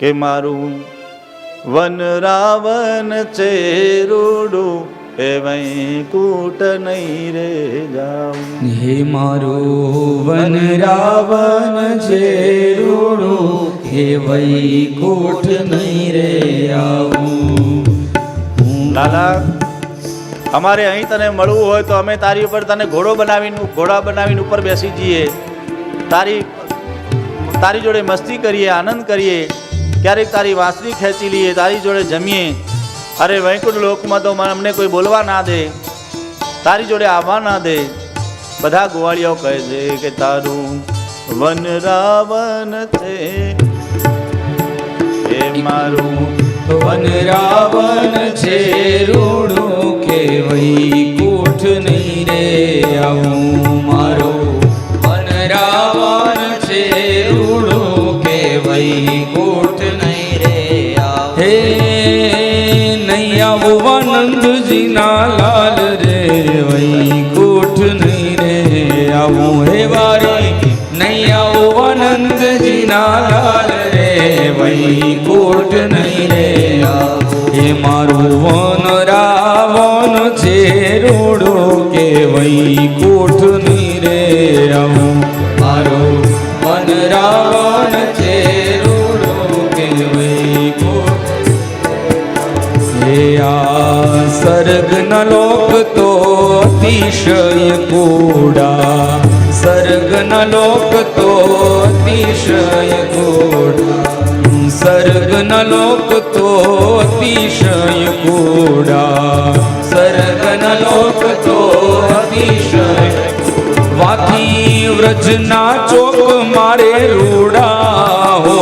કે મારું વન રાવણ છે રૂડું એ વૈકુંઠ નહીં રે જાઉં। હે મારું વન રાવણ છે રૂડું હે વૈકુંઠ નહીં રે આવું। લાલા, અમારે અહીં તને મળવું હોય તો અમે તારી ઉપર તને ઘોડા બનાવીને ઉપર બેસી જઈએ, તારી જોડે મસ્તી કરીએ, આનંદ કરીએ, ક્યારેક તારી વાંસળી ખેંચી લઈએ, તારી જોડે જમીએ। અરે વૈકુંઠ લોકમાં તો અમને કોઈ બોલવા ના દે, તારી જોડે આવવા ના દે। બધા ગોવાળિયાઓ કહે છે કે તારું વન રાવણ છે એ મારું વન રાવણ છે રૂડું કે વૈકુંઠ નહીં રે આવું। મારો વન રાવણ છે રૂડું કે વૈકુંઠ નહીં રે આવું। હે નહીં આવું આનંદજીના લાલ રે વૈકુંઠ નહીં રે આવું। હે વારી નહીં આવું આનંદજીના લાલ રે વૈકુંઠ નહીં રે આવું। હે મારું વન રાવણ છે રૂડું કે વૈકુંઠ નહીં રે આવું। મારું વન રાવણ છે રૂડું કે વૈકુંઠ। હે આ સ્વર્ગના લોક તો અતિશય કુડા, સ્વર્ગના લોક તો અતિશય કુડા, સ્વર્ગના લોક તો અતિશય કુડા, સ્વર્ગના લોક તો અતિશય। વાથી વ્રજના ચોક મારે રૂડા હો,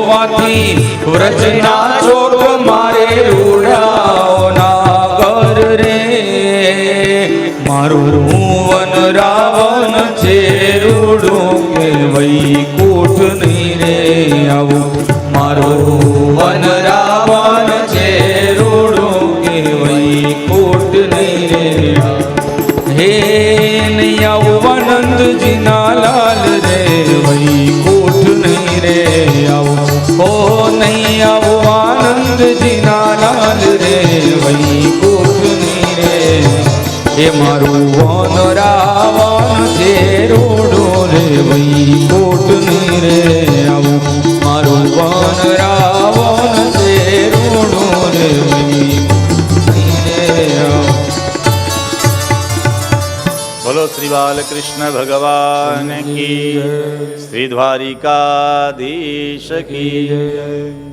વાથી વ્રજના ચોક મારે રૂડા નાગર રે। મારું વન રાવણ છે રૂડું કે વૈકુંઠ નહીં રે આવું। મારું વન રાવણ છે રૂડું કે વૈકુંઠ નહીં રે આવું। હે નહીં આવું આનંદજીના લાલ રે વૈકુંઠ નહીં રે આવું। ઓ નહીં આવું આનંદજીના લાલ રે વૈકુંઠ નહીં રે। એ મારું વન રાવણ છે રૂડું રે વૈકુંઠ નહીં રે આવું। મારું વન રાવણ છે રૂડું રે વૈકુંઠ નહીં રે આવું। બોલો શ્રી બાલકૃષ્ણ ભગવાન કી, શ્રી દ્વારિકાધીશ કી।